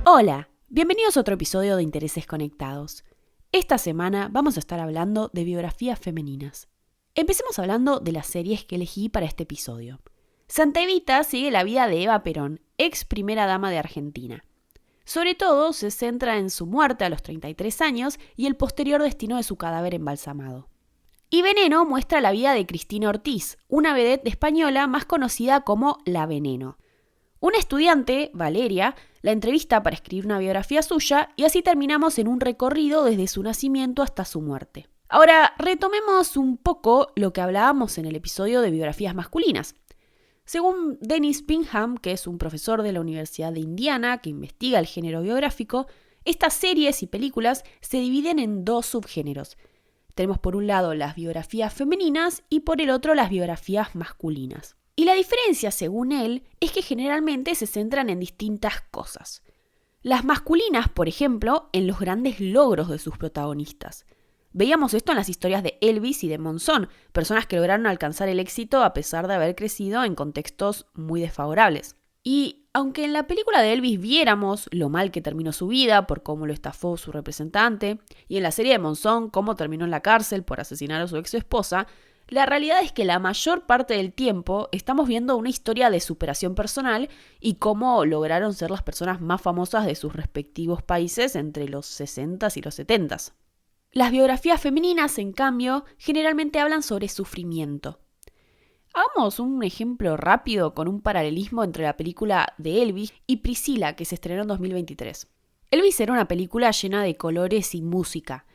Hola, bienvenidos a otro episodio de Intereses Conectados. Esta semana vamos a estar hablando de biografías femeninas. Empecemos hablando de las series que elegí para este episodio. Santa Evita sigue la vida de Eva Perón, ex primera dama de Argentina. Sobre todo se centra en su muerte a los 33 años y el posterior destino de su cadáver embalsamado. Y Veneno muestra la vida de Cristina Ortiz, una vedette española más conocida como La Veneno. Una estudiante, Valeria, la entrevista para escribir una biografía suya y así terminamos en un recorrido desde su nacimiento hasta su muerte. Ahora, retomemos un poco lo que hablábamos en el episodio de biografías masculinas. Según Dennis Bingham, que es un profesor de la Universidad de Indiana que investiga el género biográfico, estas series y películas se dividen en dos subgéneros. Tenemos por un lado las biografías femeninas y por el otro las biografías masculinas. Y la diferencia, según él, es que generalmente se centran en distintas cosas. Las masculinas, por ejemplo, en los grandes logros de sus protagonistas. Veíamos esto en las historias de Elvis y de Monzón, personas que lograron alcanzar el éxito a pesar de haber crecido en contextos muy desfavorables. Y aunque en la película de Elvis viéramos lo mal que terminó su vida por cómo lo estafó su representante, y en la serie de Monzón cómo terminó en la cárcel por asesinar a su ex esposa, la realidad es que la mayor parte del tiempo estamos viendo una historia de superación personal y cómo lograron ser las personas más famosas de sus respectivos países entre los 60s y los 70s. Las biografías femeninas, en cambio, generalmente hablan sobre sufrimiento. Hagamos un ejemplo rápido con un paralelismo entre la película de Elvis y Priscila, que se estrenó en 2023. Elvis era una película llena de colores y música.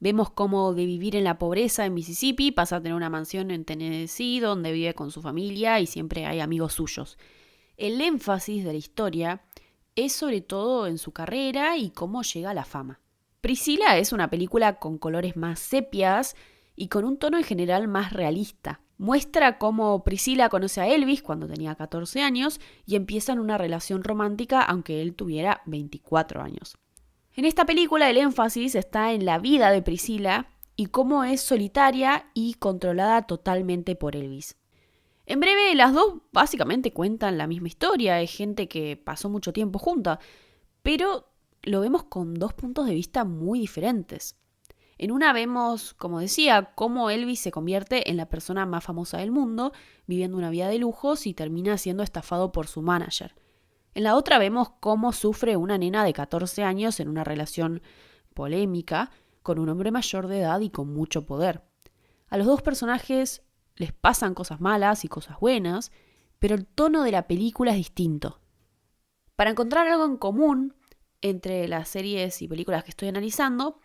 Vemos cómo de vivir en la pobreza en Mississippi pasa a tener una mansión en Tennessee donde vive con su familia y siempre hay amigos suyos. El énfasis de la historia es sobre todo en su carrera y cómo llega a la fama. Priscila es una película con colores más sepias y con un tono en general más realista. Muestra cómo Priscila conoce a Elvis cuando tenía 14 años y empiezan una relación romántica aunque él tuviera 24 años. En esta película el énfasis está en la vida de Priscila y cómo es solitaria y controlada totalmente por Elvis. En breve, las dos básicamente cuentan la misma historia, es gente que pasó mucho tiempo junta, pero lo vemos con dos puntos de vista muy diferentes. En una vemos, como decía, cómo Elvis se convierte en la persona más famosa del mundo, viviendo una vida de lujos y termina siendo estafado por su manager. En la otra vemos cómo sufre una nena de 14 años en una relación polémica con un hombre mayor de edad y con mucho poder. A los dos personajes les pasan cosas malas y cosas buenas, pero el tono de la película es distinto. Para encontrar algo en común entre las series y películas que estoy analizando,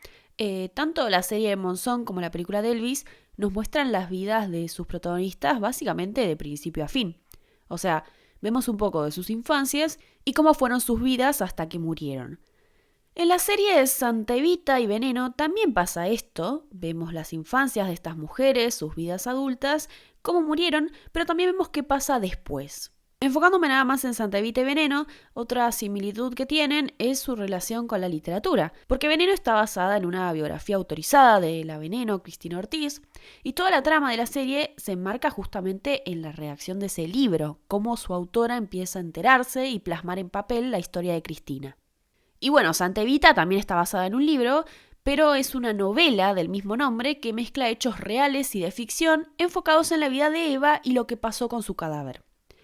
tanto la serie de Monzón como la película de Elvis nos muestran las vidas de sus protagonistas básicamente de principio a fin. O sea, vemos un poco de sus infancias y cómo fueron sus vidas hasta que murieron. En la serie de Santa Evita y Veneno también pasa esto. Vemos las infancias de estas mujeres, sus vidas adultas, cómo murieron, pero también vemos qué pasa después. Enfocándome nada más en Santa Evita y Veneno, otra similitud que tienen es su relación con la literatura, porque Veneno está basada en una biografía autorizada de La Veneno, Cristina Ortiz, y toda la trama de la serie se enmarca justamente en la redacción de ese libro, cómo su autora empieza a enterarse y plasmar en papel la historia de Cristina. Y bueno, Santa Evita también está basada en un libro, pero es una novela del mismo nombre que mezcla hechos reales y de ficción enfocados en la vida de Eva y lo que pasó con su cadáver.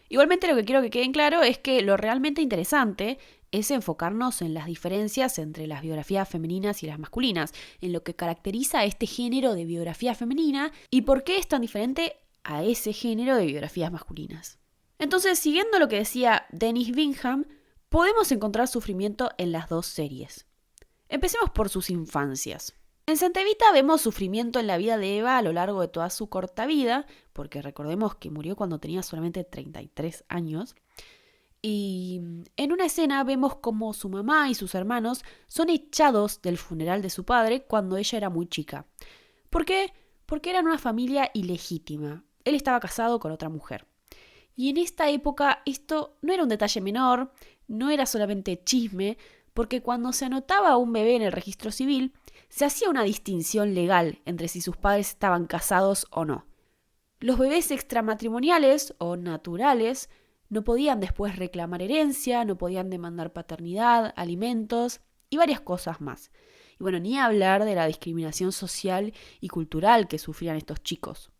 Igualmente lo que quiero que quede claro es que lo realmente interesante es enfocarnos en las diferencias entre las biografías femeninas y las masculinas, en lo que caracteriza a este género de biografía femenina y por qué es tan diferente a ese género de biografías masculinas. Entonces, siguiendo lo que decía Dennis Bingham, podemos encontrar sufrimiento en las dos series. Empecemos por sus infancias. En Santa Evita vemos sufrimiento en la vida de Eva a lo largo de toda su corta vida, porque recordemos que murió cuando tenía solamente 33 años. Y en una escena vemos cómo su mamá y sus hermanos son echados del funeral de su padre cuando ella era muy chica. ¿Por qué? Porque eran una familia ilegítima. Él estaba casado con otra mujer. Y en esta época esto no era un detalle menor, no era solamente chisme, porque cuando se anotaba a un bebé en el registro civil, se hacía una distinción legal entre si sus padres estaban casados o no. Los bebés extramatrimoniales o naturales no podían después reclamar herencia, no podían demandar paternidad, alimentos y varias cosas más. Y bueno, ni hablar de la discriminación social y cultural que sufrían estos chicos.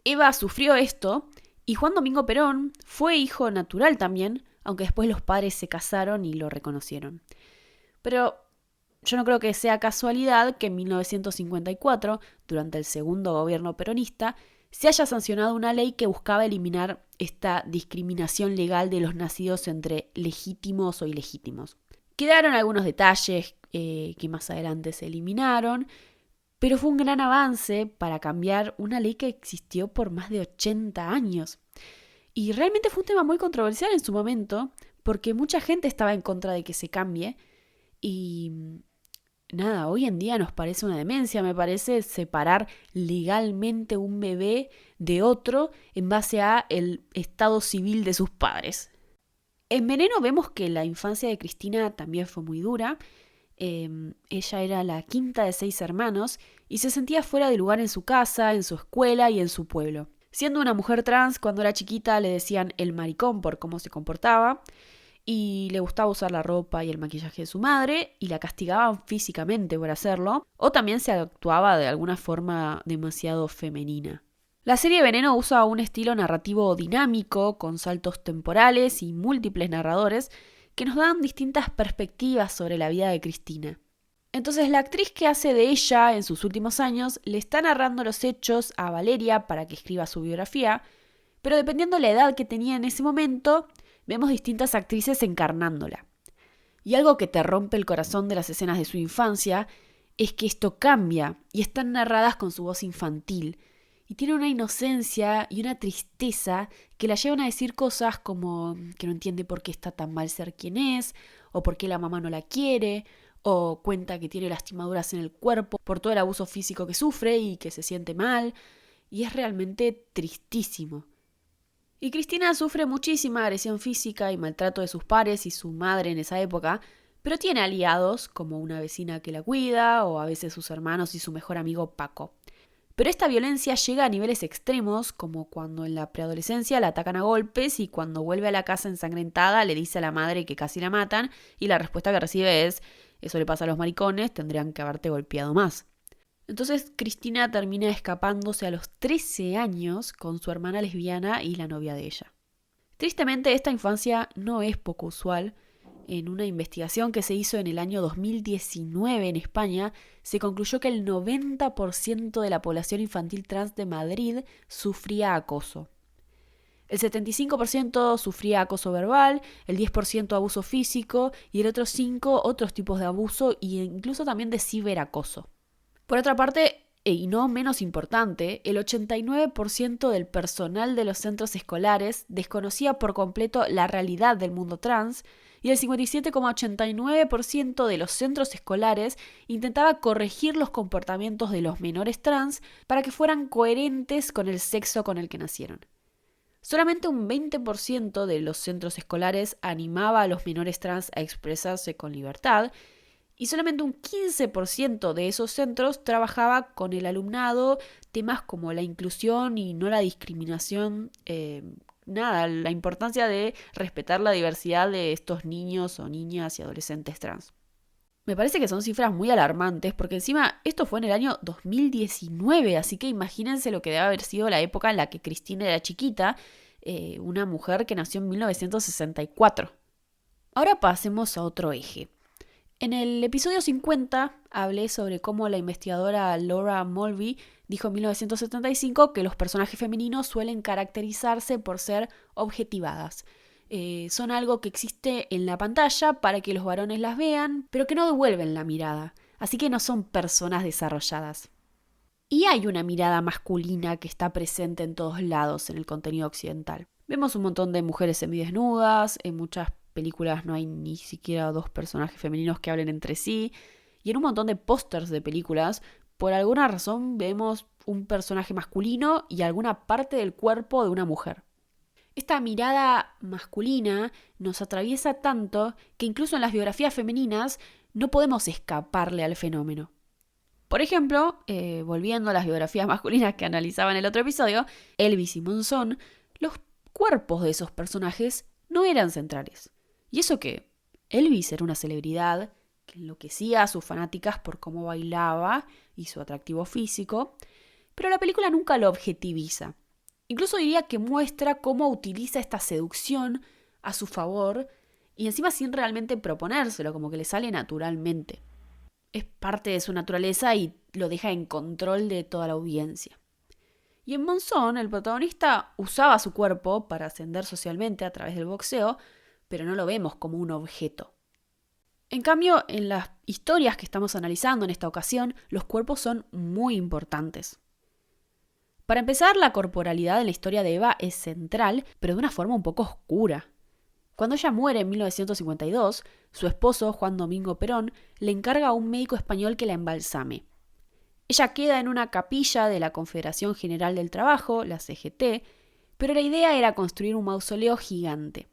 Eva sufrió esto y Juan Domingo Perón fue hijo natural también, aunque después los padres se casaron y lo reconocieron. Pero yo no creo que sea casualidad que en 1954, durante el segundo gobierno peronista, se haya sancionado una ley que buscaba eliminar esta discriminación legal de los nacidos entre legítimos o ilegítimos. Quedaron algunos detalles que más adelante se eliminaron, pero fue un gran avance para cambiar una ley que existió por más de 80 años. Y realmente fue un tema muy controversial en su momento, porque mucha gente estaba en contra de que se cambie. Y nada, hoy en día nos parece una demencia, me parece, separar legalmente un bebé de otro en base a el estado civil de sus padres. En Veneno vemos que la infancia de Cristina también fue muy dura. Ella era la quinta de 6 hermanos y se sentía fuera de lugar en su casa, en su escuela y en su pueblo. Siendo una mujer trans, cuando era chiquita le decían el maricón por cómo se comportaba y le gustaba usar la ropa y el maquillaje de su madre y la castigaban físicamente por hacerlo, o también se actuaba de alguna forma demasiado femenina. La serie Veneno usa un estilo narrativo dinámico, con saltos temporales y múltiples narradores que nos dan distintas perspectivas sobre la vida de Cristina. Entonces la actriz que hace de ella en sus últimos años le está narrando los hechos a Valeria para que escriba su biografía, pero dependiendo de la edad que tenía en ese momento, vemos distintas actrices encarnándola. Y algo que te rompe el corazón de las escenas de su infancia es que esto cambia y están narradas con su voz infantil. Y tiene una inocencia y una tristeza que la llevan a decir cosas como que no entiende por qué está tan mal ser quien es, o por qué la mamá no la quiere, o cuenta que tiene lastimaduras en el cuerpo por todo el abuso físico que sufre y que se siente mal. Y es realmente tristísimo. Y Cristina sufre muchísima agresión física y maltrato de sus pares y su madre en esa época, pero tiene aliados como una vecina que la cuida o a veces sus hermanos y su mejor amigo Paco. Pero esta violencia llega a niveles extremos, como cuando en la preadolescencia la atacan a golpes y cuando vuelve a la casa ensangrentada le dice a la madre que casi la matan y la respuesta que recibe es: eso le pasa a los maricones, tendrían que haberte golpeado más. Entonces Cristina termina escapándose a los 13 años con su hermana lesbiana y la novia de ella. Tristemente esta infancia no es poco usual. En una investigación que se hizo en el año 2019 en España, se concluyó que el 90% de la población infantil trans de Madrid sufría acoso. El 75% sufría acoso verbal, el 10% abuso físico y el otro 5% otros tipos de abuso e incluso también de ciberacoso. Por otra parte, y no menos importante, el 89% del personal de los centros escolares desconocía por completo la realidad del mundo trans y el 57,89% de los centros escolares intentaba corregir los comportamientos de los menores trans para que fueran coherentes con el sexo con el que nacieron. Solamente un 20% de los centros escolares animaba a los menores trans a expresarse con libertad y solamente un 15% de esos centros trabajaba con el alumnado temas como la inclusión y no la discriminación, la importancia de respetar la diversidad de estos niños o niñas y adolescentes trans. Me parece que son cifras muy alarmantes porque encima esto fue en el año 2019, así que imagínense lo que debe haber sido la época en la que Cristina era chiquita, una mujer que nació en 1964. Ahora pasemos a otro eje. En el episodio 50 hablé sobre cómo la investigadora Laura Mulvey dijo en 1975 que los personajes femeninos suelen caracterizarse por ser objetivadas. Son algo que existe en la pantalla para que los varones las vean, pero que no devuelven la mirada, así que no son personas desarrolladas. Y hay una mirada masculina que está presente en todos lados en el contenido occidental. Vemos un montón de mujeres semidesnudas, en muchas películas no hay ni siquiera 2 personajes femeninos que hablen entre sí, y en un montón de pósters de películas, por alguna razón vemos un personaje masculino y alguna parte del cuerpo de una mujer. Esta mirada masculina nos atraviesa tanto que incluso en las biografías femeninas no podemos escaparle al fenómeno. Por ejemplo, volviendo a las biografías masculinas que analizaba en el otro episodio, Elvis y Monzón, los cuerpos de esos personajes no eran centrales. Y eso que Elvis era una celebridad que enloquecía a sus fanáticas por cómo bailaba y su atractivo físico, pero la película nunca lo objetiviza. Incluso diría que muestra cómo utiliza esta seducción a su favor y encima sin realmente proponérselo, como que le sale naturalmente. Es parte de su naturaleza y lo deja en control de toda la audiencia. Y en Monzón, el protagonista usaba su cuerpo para ascender socialmente a través del boxeo, pero no lo vemos como un objeto. En cambio, en las historias que estamos analizando en esta ocasión, los cuerpos son muy importantes. Para empezar, la corporalidad en la historia de Eva es central, pero de una forma un poco oscura. Cuando ella muere en 1952, su esposo, Juan Domingo Perón, le encarga a un médico español que la embalsame. Ella queda en una capilla de la Confederación General del Trabajo, la CGT, pero la idea era construir un mausoleo gigante.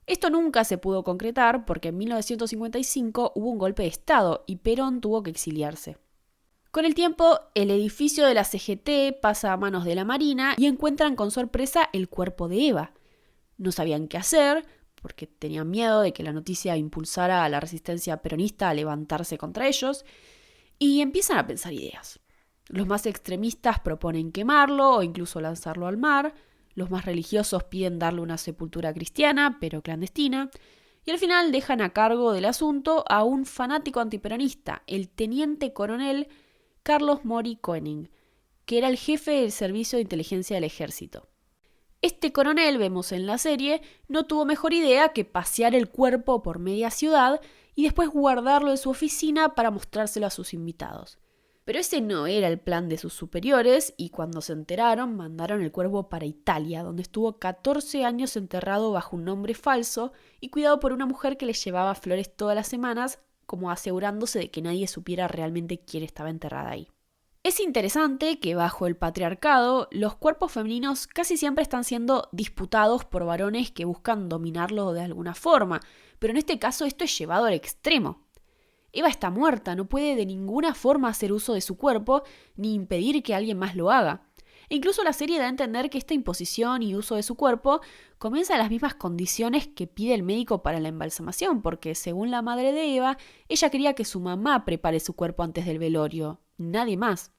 Esto nunca se pudo concretar porque en 1955 hubo un golpe de Estado y Perón tuvo que exiliarse. Con el tiempo, el edificio de la CGT pasa a manos de la Marina y encuentran con sorpresa el cuerpo de Eva. No sabían qué hacer porque tenían miedo de que la noticia impulsara a la resistencia peronista a levantarse contra ellos y empiezan a pensar ideas. Los más extremistas proponen quemarlo o incluso lanzarlo al mar. Los más religiosos piden darle una sepultura cristiana, pero clandestina. Y al final dejan a cargo del asunto a un fanático antiperonista, el teniente coronel Carlos Mori Koenig, que era el jefe del servicio de inteligencia del ejército. Este coronel, vemos en la serie, no tuvo mejor idea que pasear el cuerpo por media ciudad y después guardarlo en su oficina para mostrárselo a sus invitados. Pero ese no era el plan de sus superiores y cuando se enteraron mandaron el cuerpo para Italia, donde estuvo 14 años enterrado bajo un nombre falso y cuidado por una mujer que le llevaba flores todas las semanas, como asegurándose de que nadie supiera realmente quién estaba enterrada ahí. Es interesante que bajo el patriarcado los cuerpos femeninos casi siempre están siendo disputados por varones que buscan dominarlo de alguna forma, pero en este caso esto es llevado al extremo. Eva está muerta, no puede de ninguna forma hacer uso de su cuerpo ni impedir que alguien más lo haga. E incluso la serie da a entender que esta imposición y uso de su cuerpo comienza en las mismas condiciones que pide el médico para la embalsamación, porque según la madre de Eva, ella quería que su mamá prepare su cuerpo antes del velorio, nadie más.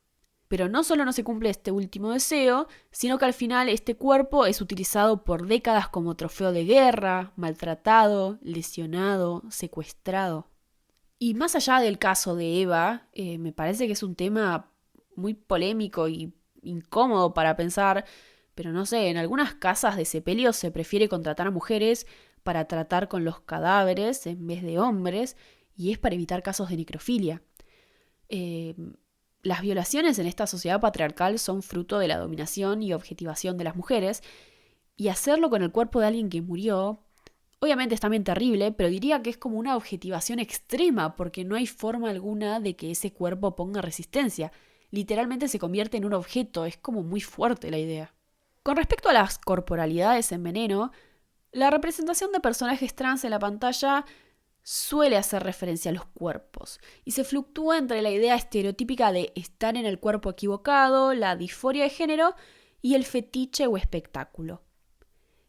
Pero no solo no se cumple este último deseo, sino que al final este cuerpo es utilizado por décadas como trofeo de guerra, maltratado, lesionado, secuestrado. Y más allá del caso de Eva, me parece que es un tema muy polémico y incómodo para pensar, pero no sé, en algunas casas de sepelios se prefiere contratar a mujeres para tratar con los cadáveres en vez de hombres, y es para evitar casos de necrofilia. Las violaciones en esta sociedad patriarcal son fruto de la dominación y objetivación de las mujeres, y hacerlo con el cuerpo de alguien que murió, obviamente es también terrible, pero diría que es como una objetivación extrema, porque no hay forma alguna de que ese cuerpo ponga resistencia. Literalmente se convierte en un objeto, es como muy fuerte la idea. Con respecto a las corporalidades en Veneno, la representación de personajes trans en la pantalla suele hacer referencia a los cuerpos, y se fluctúa entre la idea estereotípica de estar en el cuerpo equivocado, la disforia de género y el fetiche o espectáculo.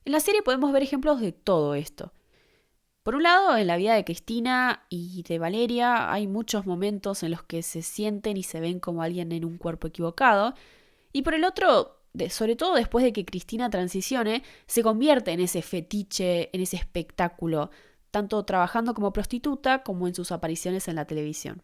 En la serie podemos ver ejemplos de todo esto. Por un lado, en la vida de Cristina y de Valeria hay muchos momentos en los que se sienten y se ven como alguien en un cuerpo equivocado, y por el otro, sobre todo después de que Cristina transicione, se convierte en ese fetiche, en ese espectáculo, tanto trabajando como prostituta como en sus apariciones en la televisión.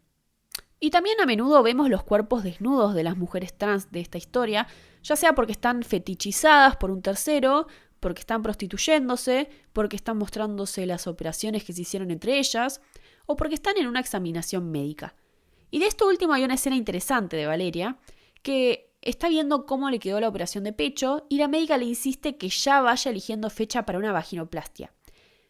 Y también a menudo vemos los cuerpos desnudos de las mujeres trans de esta historia, ya sea porque están fetichizadas por un tercero, porque están prostituyéndose, porque están mostrándose las operaciones que se hicieron entre ellas, o porque están en una examinación médica. Y de esto último hay una escena interesante de Valeria, que está viendo cómo le quedó la operación de pecho y la médica le insiste que ya vaya eligiendo fecha para una vaginoplastia.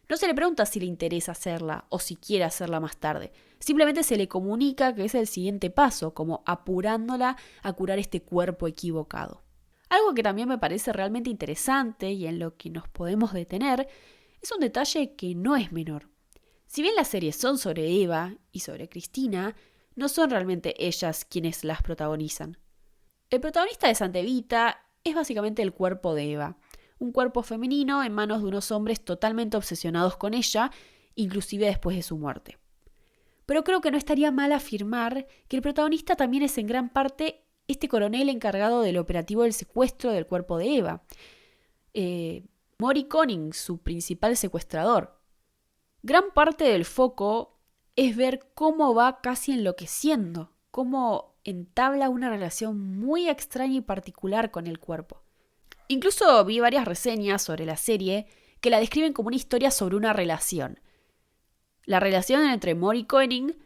No se le pregunta si le interesa hacerla o si quiere hacerla más tarde. Simplemente se le comunica que es el siguiente paso, como apurándola a curar este cuerpo equivocado. Algo que también me parece realmente interesante y en lo que nos podemos detener es un detalle que no es menor. Si bien las series son sobre Eva y sobre Cristina, no son realmente ellas quienes las protagonizan. El protagonista de Santa Evita es básicamente el cuerpo de Eva, un cuerpo femenino en manos de unos hombres totalmente obsesionados con ella, inclusive después de su muerte. Pero creo que no estaría mal afirmar que el protagonista también es en gran parte este coronel encargado del operativo del secuestro del cuerpo de Eva. Maury Conning, su principal secuestrador. Gran parte del foco es ver cómo va casi enloqueciendo, cómo entabla una relación muy extraña y particular con el cuerpo. Incluso vi varias reseñas sobre la serie que la describen como una historia sobre una relación. La relación entre Maury Conning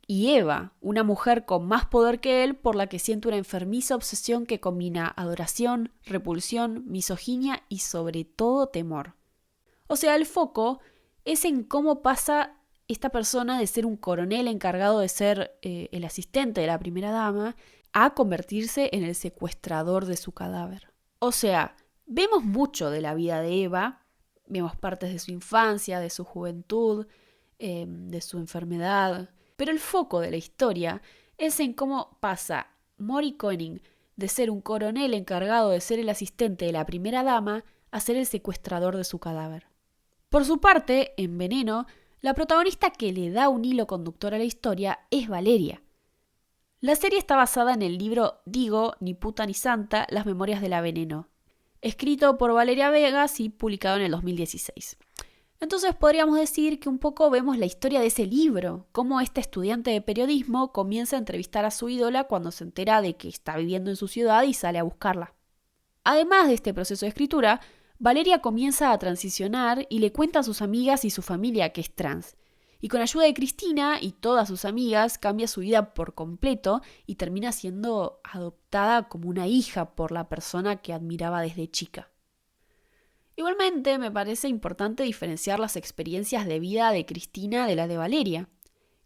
y Eva, una mujer con más poder que él por la que siente una enfermiza obsesión que combina adoración, repulsión, misoginia y sobre todo temor. O sea, el foco es en cómo pasa esta persona de ser un coronel encargado de ser el asistente de la primera dama a convertirse en el secuestrador de su cadáver. O sea, vemos mucho de la vida de Eva, vemos partes de su infancia, de su juventud, de su enfermedad, pero el foco de la historia es en cómo pasa Maury Conning de ser un coronel encargado de ser el asistente de la primera dama a ser el secuestrador de su cadáver. Por su parte, en Veneno, la protagonista que le da un hilo conductor a la historia es Valeria. La serie está basada en el libro Digo, ni puta ni santa, las memorias de la Veneno, escrito por Valeria Vegas y publicado en el 2016. Entonces podríamos decir que un poco vemos la historia de ese libro, cómo este estudiante de periodismo comienza a entrevistar a su ídola cuando se entera de que está viviendo en su ciudad y sale a buscarla. Además de este proceso de escritura, Valeria comienza a transicionar y le cuenta a sus amigas y su familia que es trans. Y con ayuda de Cristina y todas sus amigas cambia su vida por completo y termina siendo adoptada como una hija por la persona que admiraba desde chica. Igualmente, me parece importante diferenciar las experiencias de vida de Cristina de la de Valeria.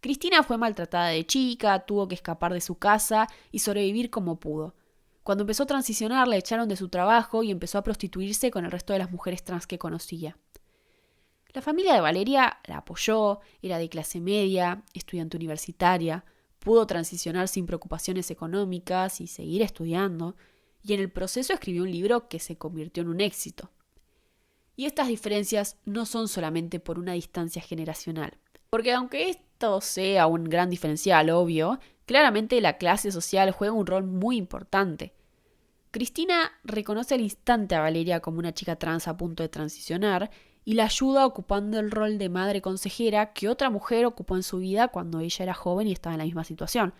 Cristina fue maltratada de chica, tuvo que escapar de su casa y sobrevivir como pudo. Cuando empezó a transicionar, la echaron de su trabajo y empezó a prostituirse con el resto de las mujeres trans que conocía. La familia de Valeria la apoyó, era de clase media, estudiante universitaria, pudo transicionar sin preocupaciones económicas y seguir estudiando, y en el proceso escribió un libro que se convirtió en un éxito. Y estas diferencias no son solamente por una distancia generacional. Porque aunque esto sea un gran diferencial, obvio, claramente la clase social juega un rol muy importante. Cristina reconoce al instante a Valeria como una chica trans a punto de transicionar y la ayuda ocupando el rol de madre consejera que otra mujer ocupó en su vida cuando ella era joven y estaba en la misma situación.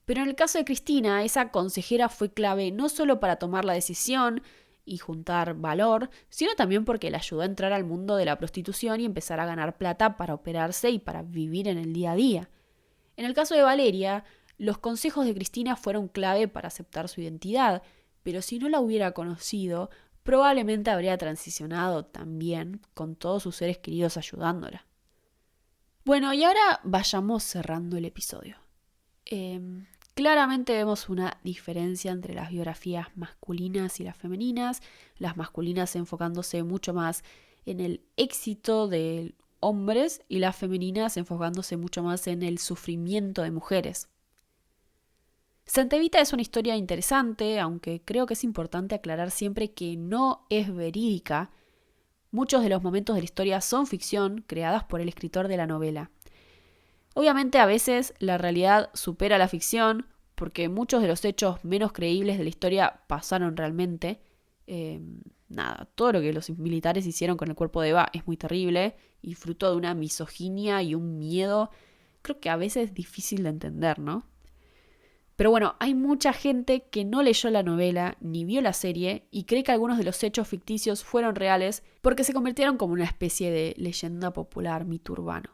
Pero en el caso de Cristina, esa consejera fue clave no solo para tomar la decisión y juntar valor, sino también porque le ayudó a entrar al mundo de la prostitución y empezar a ganar plata para operarse y para vivir en el día a día. En el caso de Valeria, los consejos de Cristina fueron clave para aceptar su identidad, pero si no la hubiera conocido, probablemente habría transicionado también con todos sus seres queridos ayudándola. Bueno, y ahora vayamos cerrando el episodio. Claramente vemos una diferencia entre las biografías masculinas y las femeninas, las masculinas enfocándose mucho más en el éxito de hombres y las femeninas enfocándose mucho más en el sufrimiento de mujeres. Santa Evita es una historia interesante, aunque creo que es importante aclarar siempre que no es verídica. Muchos de los momentos de la historia son ficción, creadas por el escritor de la novela. Obviamente a veces la realidad supera la ficción, porque muchos de los hechos menos creíbles de la historia pasaron realmente. Todo lo que los militares hicieron con el cuerpo de Eva es muy terrible y fruto de una misoginia y un miedo, creo que a veces es difícil de entender, ¿no? Pero bueno, hay mucha gente que no leyó la novela ni vio la serie y cree que algunos de los hechos ficticios fueron reales porque se convirtieron como una especie de leyenda popular, mito urbano.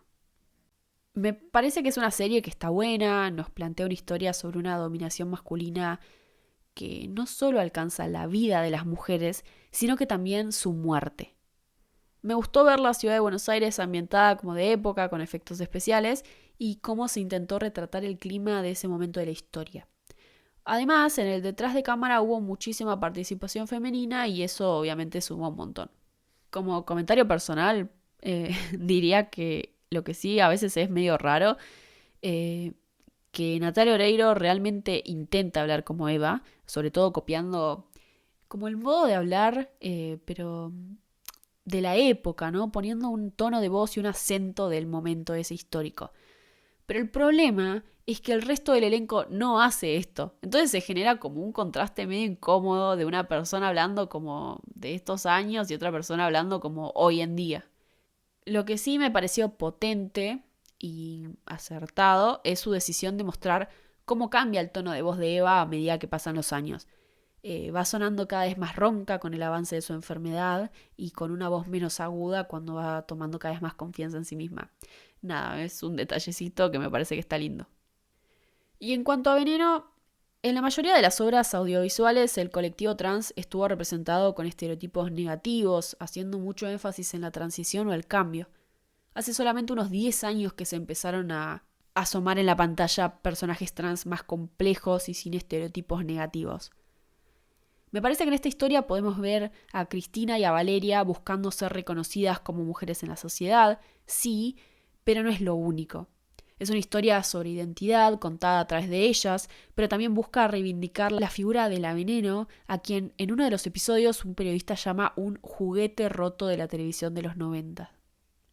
Me parece que es una serie que está buena, nos plantea una historia sobre una dominación masculina que no solo alcanza la vida de las mujeres, sino que también su muerte. Me gustó ver la ciudad de Buenos Aires ambientada como de época, con efectos especiales, y cómo se intentó retratar el clima de ese momento de la historia. Además, en el detrás de cámara hubo muchísima participación femenina y eso obviamente sumó un montón. Como comentario personal, diría que lo que sí a veces es medio raro, que Natalia Oreiro realmente intenta hablar como Eva, sobre todo copiando como el modo de hablar, pero de la época, ¿no? Poniendo un tono de voz y un acento del momento ese histórico. Pero el problema es que el resto del elenco no hace esto. Entonces se genera como un contraste medio incómodo de una persona hablando como de estos años y otra persona hablando como hoy en día. Lo que sí me pareció potente y acertado es su decisión de mostrar cómo cambia el tono de voz de Eva a medida que pasan los años. Va sonando cada vez más ronca con el avance de su enfermedad y con una voz menos aguda cuando va tomando cada vez más confianza en sí misma. Nada, es un detallecito que me parece que está lindo. Y en cuanto a Veneno, en la mayoría de las obras audiovisuales el colectivo trans estuvo representado con estereotipos negativos, haciendo mucho énfasis en la transición o el cambio. Hace solamente unos 10 años que se empezaron a asomar en la pantalla personajes trans más complejos y sin estereotipos negativos. Me parece que en esta historia podemos ver a Cristina y a Valeria buscando ser reconocidas como mujeres en la sociedad, sí, pero no es lo único. Es una historia sobre identidad contada a través de ellas, pero también busca reivindicar la figura de la Veneno, a quien en uno de los episodios un periodista llama un juguete roto de la televisión de los 90.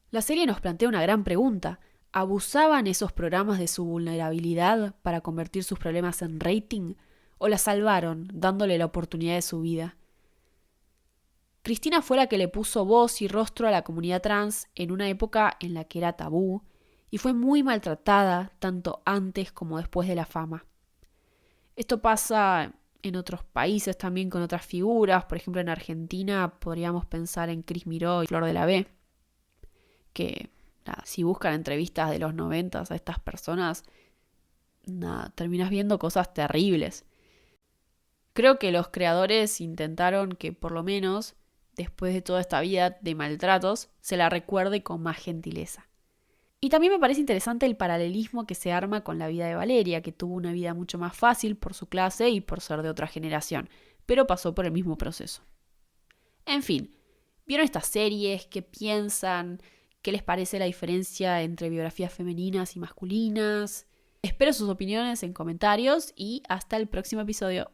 La serie nos plantea una gran pregunta. ¿Abusaban esos programas de su vulnerabilidad para convertir sus problemas en rating? ¿O la salvaron, dándole la oportunidad de su vida? Cristina fue la que le puso voz y rostro a la comunidad trans en una época en la que era tabú y fue muy maltratada tanto antes como después de la fama. Esto pasa en otros países también con otras figuras. Por ejemplo, en Argentina podríamos pensar en Cris Miró y Flor de la B, que si buscan entrevistas de los 90 a estas personas, terminas viendo cosas terribles. Creo que los creadores intentaron que por lo menos, después de toda esta vida de maltratos, se la recuerde con más gentileza. Y también me parece interesante el paralelismo que se arma con la vida de Valeria, que tuvo una vida mucho más fácil por su clase y por ser de otra generación, pero pasó por el mismo proceso. En fin, ¿vieron estas series? ¿Qué piensan? ¿Qué les parece la diferencia entre biografías femeninas y masculinas? Espero sus opiniones en comentarios y hasta el próximo episodio.